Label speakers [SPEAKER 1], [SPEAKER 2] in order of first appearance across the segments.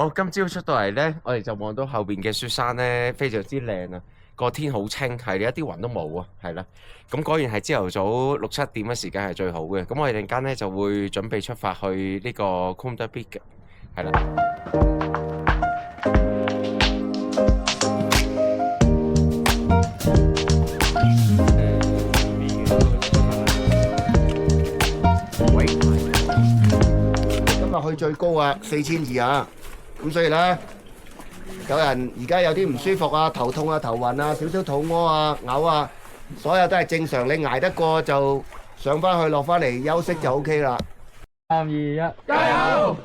[SPEAKER 1] 好，今朝出到嚟咧，我哋就望到後邊嘅雪山咧，非常之靚啊！個天好清，係一啲雲都冇啊，係啦。咁果然係朝頭早6、7點嘅時間係最好嘅。咁我哋陣間咧就會準備出發去呢個 Kunda Peak 嘅，係啦。
[SPEAKER 2] 今日去最高啊，4200啊，咁所以咧，有人而家有啲唔舒服啊，頭痛啊、頭暈啊、少少肚屙啊、嘔啊，所有都係正常，你捱得過就上翻去落翻嚟休息就 OK 啦。
[SPEAKER 3] 3、2、1，
[SPEAKER 2] 加油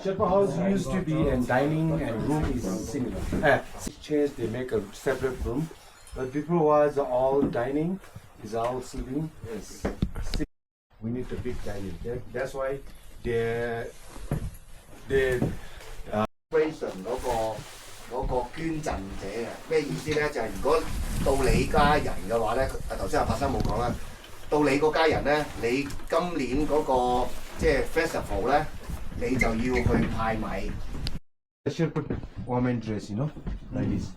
[SPEAKER 2] ！Sherpa
[SPEAKER 4] house used to be and dining and room is similar. Change they make a separate room, but before was all dining, is all sleeping. Yes. We need the big dining. That's why they
[SPEAKER 2] Operation 嗰個捐贈者嘅咩意思咧？就係如果到你家人嘅話咧，頭先阿柏生冇講啦，到你嗰家人咧，你今年嗰個即係 festival 咧，你就要去派米。
[SPEAKER 4] Sherpa woman dress, you know, like this.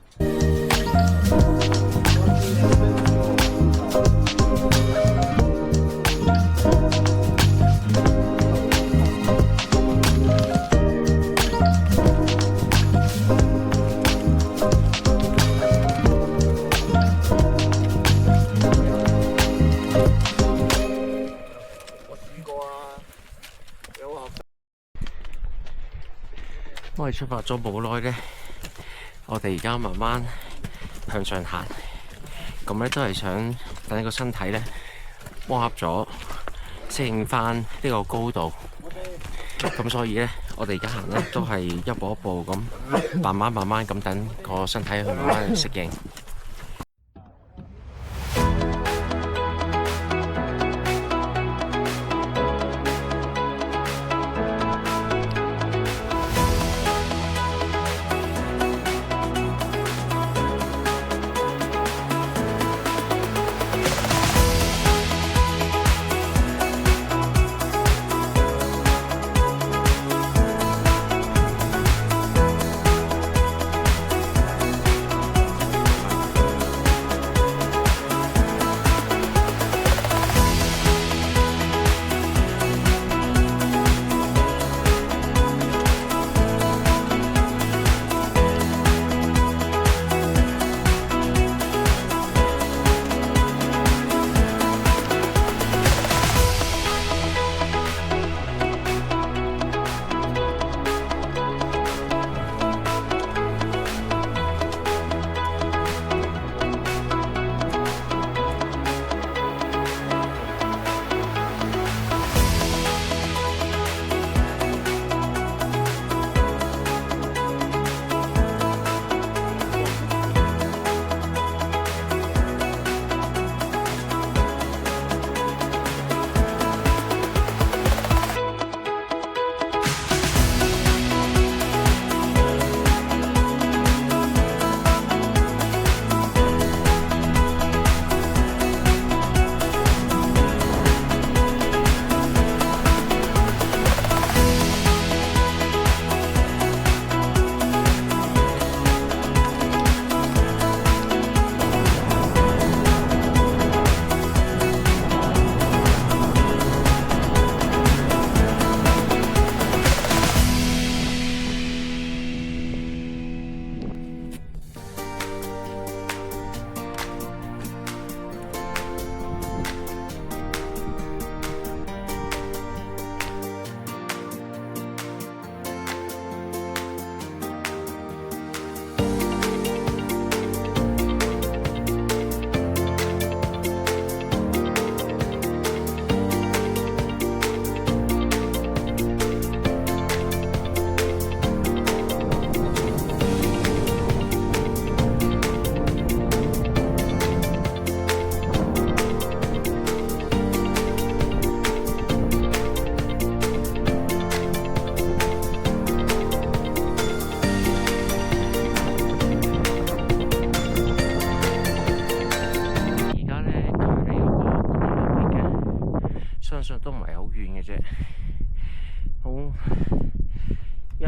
[SPEAKER 1] 我哋出發咗冇耐咧，我哋而家慢慢向上行，咁咧都係想等個身體咧磨合咗，適應翻呢個高度。咁所以咧，我哋而家行咧都係一步一步咁，慢慢咁等個身體去慢慢去適應。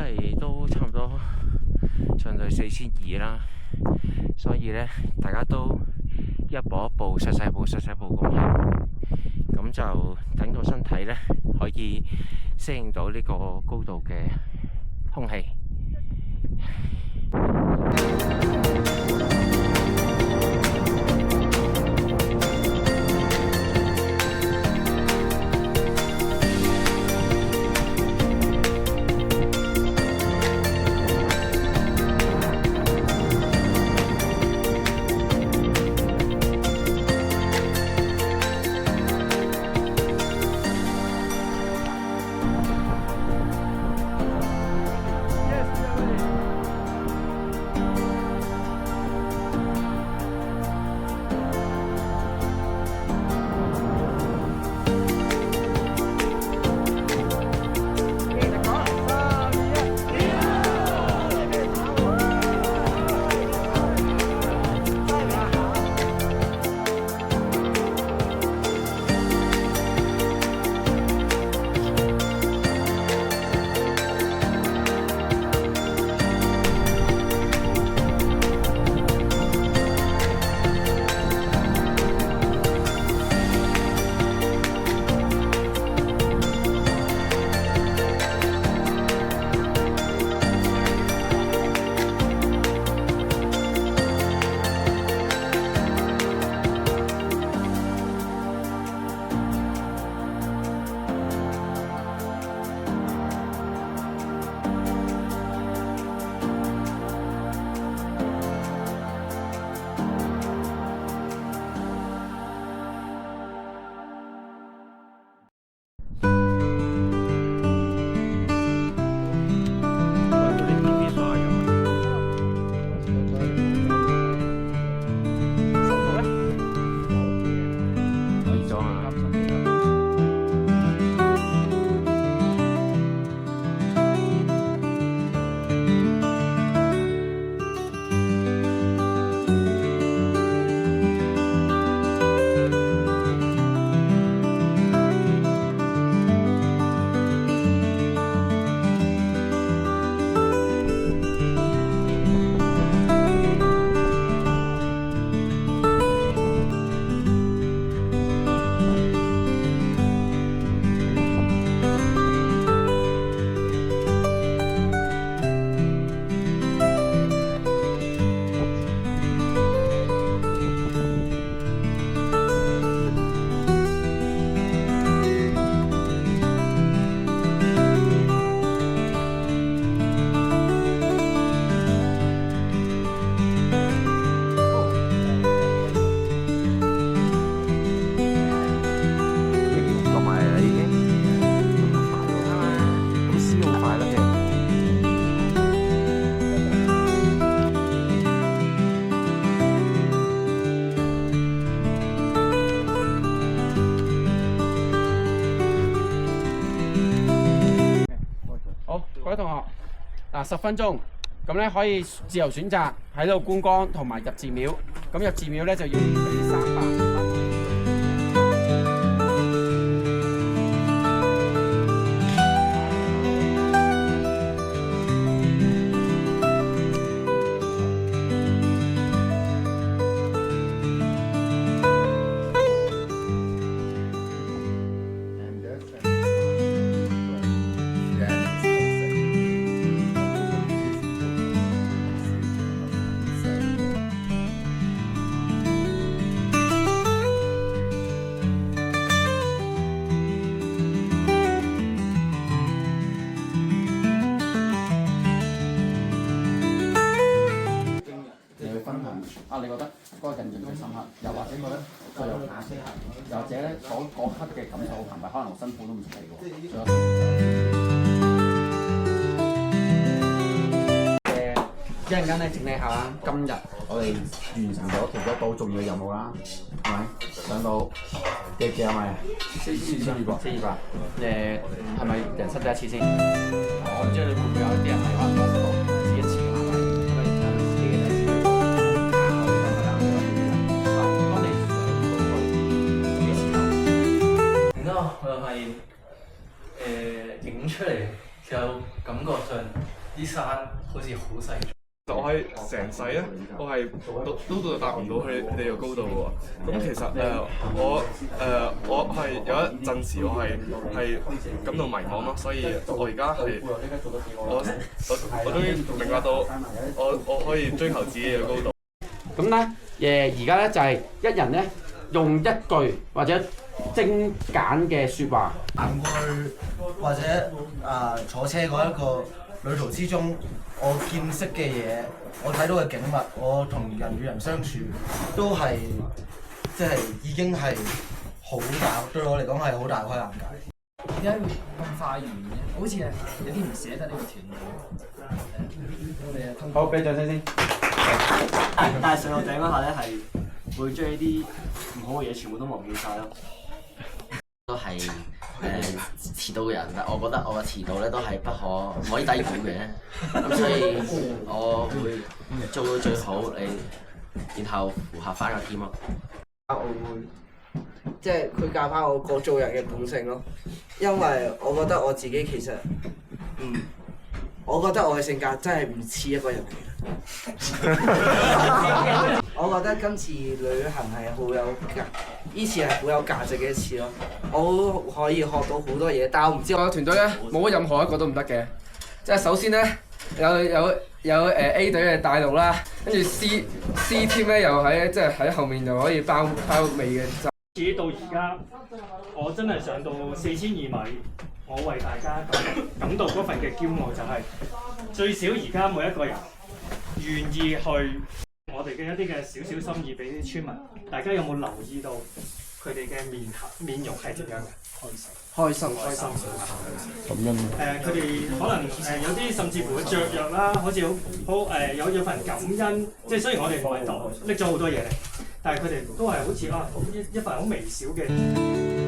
[SPEAKER 1] 為都差唔多上到4200啦，所以咧大家都一步一步細細步咁行，咁就等個身體咧可以適應到呢個高度嘅空氣。
[SPEAKER 3] 各位同學，10分鐘，咁咧可以自由選擇喺度觀光同埋入寺廟。咁入寺廟咧就要俾300蚊。你覺得嗰個印象最深刻，又或者覺得最有價值，又或者咧嗰刻嘅感受好澎湃，可能好辛苦都唔出奇喎。一陣間咧整理下啦，今日我哋完成咗其中一個好重要嘅任務啦，係咪？上到幾多米啊？4200。係咪人生第一次先？我唔知你會唔會有啲人係可能多到試一次嘅係咪？
[SPEAKER 5] 我就發現影出嚟就感覺上啲山好似好細。
[SPEAKER 6] 我係成世咧，我係都達唔到佢哋嘅高度喎。咁其實我係有一陣時我係感到迷茫咯，所以我而家係我終於明白到我可以追求自己嘅高度。
[SPEAKER 3] 咁咧而家咧就係一人咧用一句或者精簡嘅説話。
[SPEAKER 7] 行過去或者坐車嗰一個旅途之中，我見識嘅嘢，我睇到嘅景物，我同人與人相處，都係即係已經係好大，對我嚟講係好大開眼界。
[SPEAKER 5] 點解會咁快完嘅？好似係有啲唔捨得呢個團隊。我哋通
[SPEAKER 3] 好，俾掌聲先。
[SPEAKER 8] 但係上到頂嗰下咧，係會將呢啲唔好嘅嘢全部都忘記晒咯。
[SPEAKER 9] 都係遲到嘅人，但我覺得我嘅遲到咧都係唔可以低估嘅，咁所以我會做到最好，然後符合翻個 team 咯。
[SPEAKER 10] 我會即係佢教翻我個做人嘅本性咯，因為我覺得我自己其實我覺得我嘅性格真係唔似一個人嚟嘅。我覺得今次旅行係好有呢次係好有價值嘅一次咯。我可以學到好多嘢，但我唔知
[SPEAKER 5] 我團隊咧冇任何一個都唔得嘅。即係首先咧有A 隊嘅帶路啦，跟住 C team 咧又喺後面又可以包尾嘅。
[SPEAKER 11] 自己到而家，我真係上到4200米，我為大家感到嗰份嘅驕傲就係最少而家每一個人願意去我哋嘅一啲嘅小小心意俾啲村民，大家有冇留意到佢哋嘅面容係點樣嘅？
[SPEAKER 10] 開心。
[SPEAKER 3] 咁樣。
[SPEAKER 11] 佢哋可能有啲甚至乎會雀躍啦，好似有份感恩，即係雖然我哋唔係拎咗好多嘢嚟，但係佢哋都係好似一份好微小嘅。